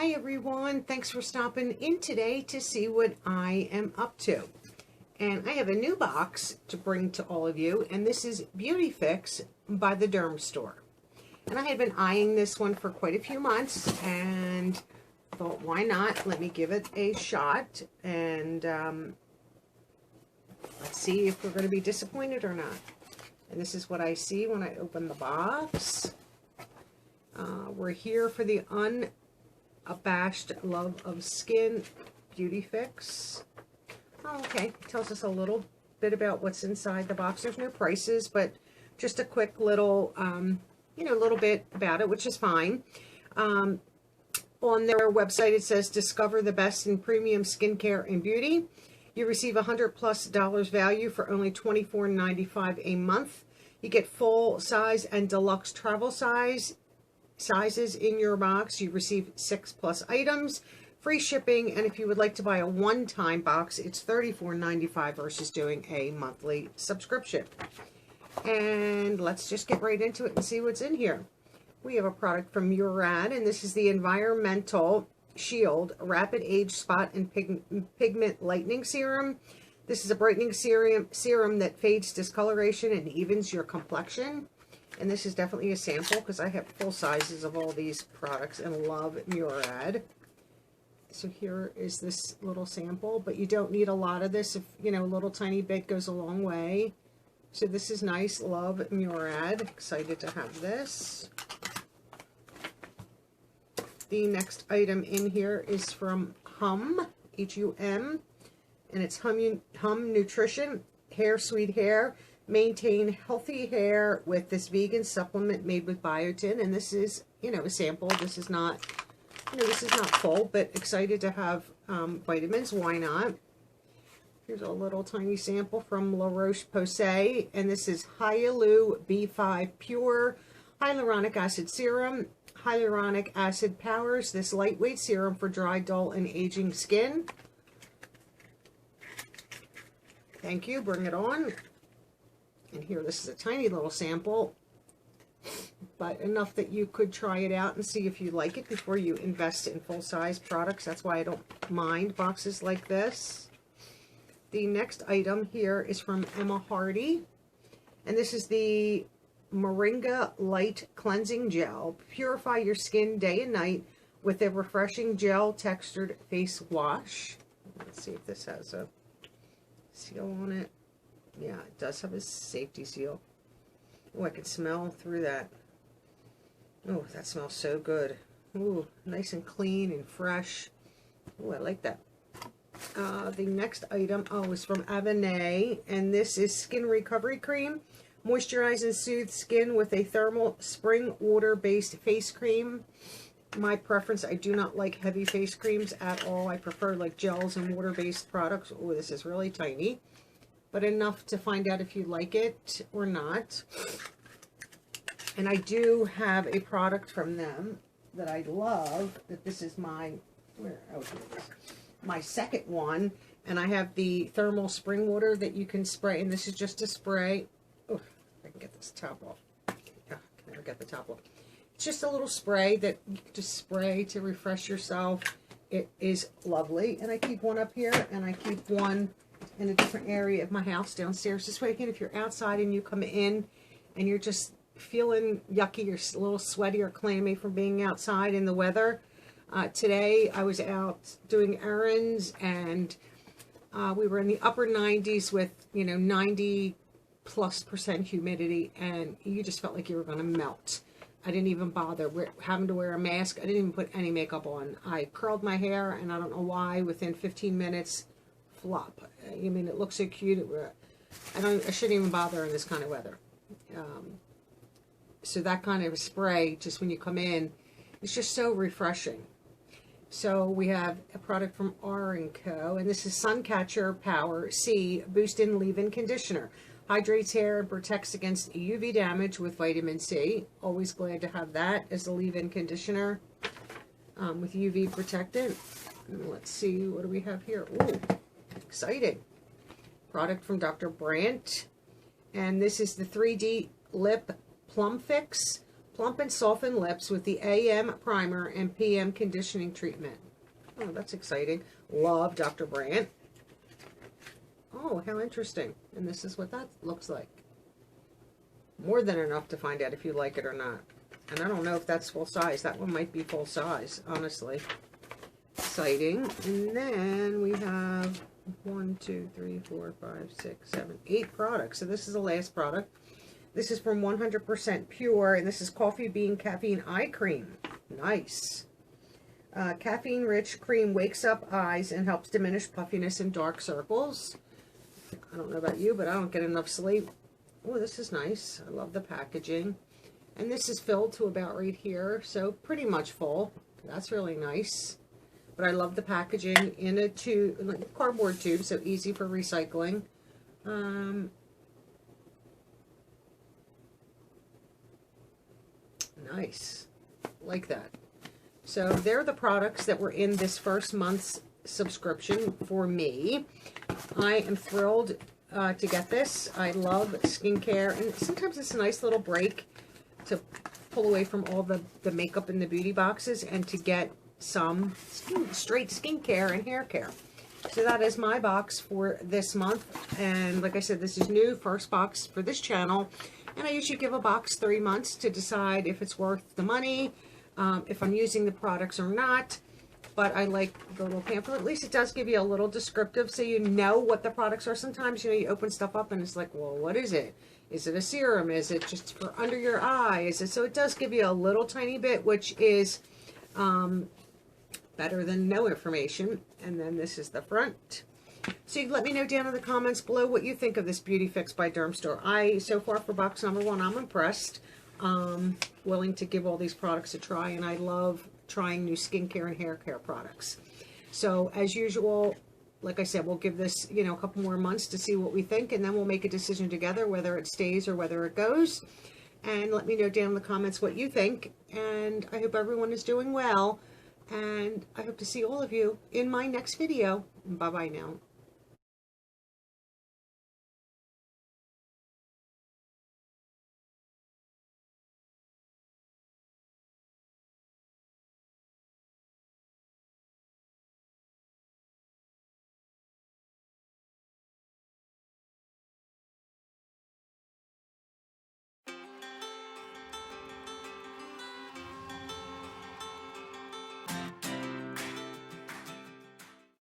Hi everyone, thanks for stopping in today to see what I am up to. And I have a new box to bring to all of you, and this is BeautyFix by the Dermstore. And I had been eyeing this one for quite a few months and thought, why not? Let me give it a shot, and let's see if we're going to be disappointed or not. And this is what I see when I open the box. We're here for the Unabashed Love of Skin BeautyFix. Oh, okay. It tells us a little bit about what's inside the box. There's no prices, but just a quick little, little bit about it, which is fine. On their website, it says, discover the best in premium skincare and beauty. You receive $100+ value for only $24.95 a month. You get full size and deluxe travel sizes in your box. You receive 6+ items, free shipping, and if you would like to buy a one-time box, it's $34.95 versus doing a monthly subscription. And let's just get right into it and see what's in here. We have a product from Maureen, and this is the Environmental Shield Rapid Age Spot and Pigment Lightening Serum. This is a brightening serum that fades discoloration and evens your complexion. And this is definitely a sample because I have full sizes of all these products and love Maureen. So here is this little sample, but you don't need a lot of this. If a little tiny bit goes a long way. So this is nice. Love Maureen. Excited to have this. The next item in here is from Hum, H-U-M, and it's Hum Nutrition Hair Sweet Hair. Maintain healthy hair with this vegan supplement made with biotin. And this is, a sample. This is not, this is not full, but excited to have vitamins. Why not? Here's a little tiny sample from Roche-Posay, and this is Hyalu B5 Pure Hyaluronic Acid Serum. Hyaluronic acid powers this lightweight serum for dry, dull, and aging skin. Thank you. Bring it on. And here, this is a tiny little sample, but enough that you could try it out and see if you like it before you invest in full-size products. That's why I don't mind boxes like this. The next item here is from Emma Hardy, and this is the Moringa Light Cleansing Gel. Purify your skin day and night with a refreshing gel textured face wash. Let's see if this has a seal on it. Yeah, it does have a safety seal. Oh, I can smell through that. Oh, that smells so good. Ooh, nice and clean and fresh. Oh, I like that. The next item, is from Avenay, and this is Skin Recovery Cream. Moisturize and soothe skin with a thermal spring water-based face cream. My preference, I do not like heavy face creams at all. I prefer like gels and water-based products. Oh, this is really tiny, but enough to find out if you like it or not. And I do have a product from them that I love, that this is my, here it is, my second one, and I have the thermal spring water that you can spray, and this is just a spray. Oh, I can get this top off. Oh, I can never get the top off. It's just a little spray that you can just spray to refresh yourself. It is lovely, and I keep one up here, and I keep one in a different area of my house downstairs. This way, again, if you're outside and you come in and you're just feeling yucky or a little sweaty or clammy from being outside in the weather. Today I was out doing errands, and we were in the upper 90s with 90+% humidity, and you just felt like you were going to melt. I didn't even bother having to wear a mask. I didn't even put any makeup on. I curled my hair, and I don't know why, within 15 minutes, flop. I mean, it looks so cute. I shouldn't even bother in this kind of weather. So that kind of spray, just when you come in, it's just so refreshing. So we have a product from R & Co, and this is Suncatcher Power C Boost-In Leave-In Conditioner. Hydrates hair and protects against UV damage with vitamin C. Always glad to have that as a leave-in conditioner with UV protectant. And let's see, what do we have here? Ooh, exciting. Product from Dr. Brandt. And this is the 3D Lip Plum Fix Plump and Soften Lips with the AM Primer and PM Conditioning Treatment. Oh, that's exciting. Love Dr. Brandt. Oh, how interesting. And this is what that looks like. More than enough to find out if you like it or not. And I don't know if that's full size. That one might be full size, honestly. Exciting. And then we have 1, 2, 3, 4, 5, 6, 7, 8 products. So this is the last product. This is from 100% Pure, and this is Coffee Bean Caffeine Eye Cream. Nice. Caffeine-rich cream wakes up eyes and helps diminish puffiness and dark circles. I don't know about you, but I don't get enough sleep. Oh, this is nice. I love the packaging. And this is filled to about right here, so pretty much full. That's really nice. But I love the packaging in a tube, like a cardboard tube, so easy for recycling. Nice. Like that. So they're the products that were in this first month's subscription for me. I am thrilled to get this. I love skincare, and sometimes it's a nice little break to pull away from all the makeup in the beauty boxes and to get some straight skincare and hair care. So that is my box for this month. And like I said, this is new, first box for this channel. And I usually give a box 3 months to decide if it's worth the money, if I'm using the products or not. But I like the little pamphlet. At least it does give you a little descriptive so you know what the products are. Sometimes, you know, you open stuff up and it's like, well, what is it? Is it a serum? Is it just for under your eye? Is it? So it does give you a little tiny bit, which is better than no information. And then this is the front. So you can let me know down in the comments below what you think of this BeautyFix by Dermstore. So far for box number 1, I'm impressed. Willing to give all these products a try, and I love trying new skincare and hair care products. So as usual, like I said, we'll give this, you know, a couple more months to see what we think, and then we'll make a decision together whether it stays or whether it goes. And let me know down in the comments what you think. And I hope everyone is doing well. And I hope to see all of you in my next video. Bye-bye now.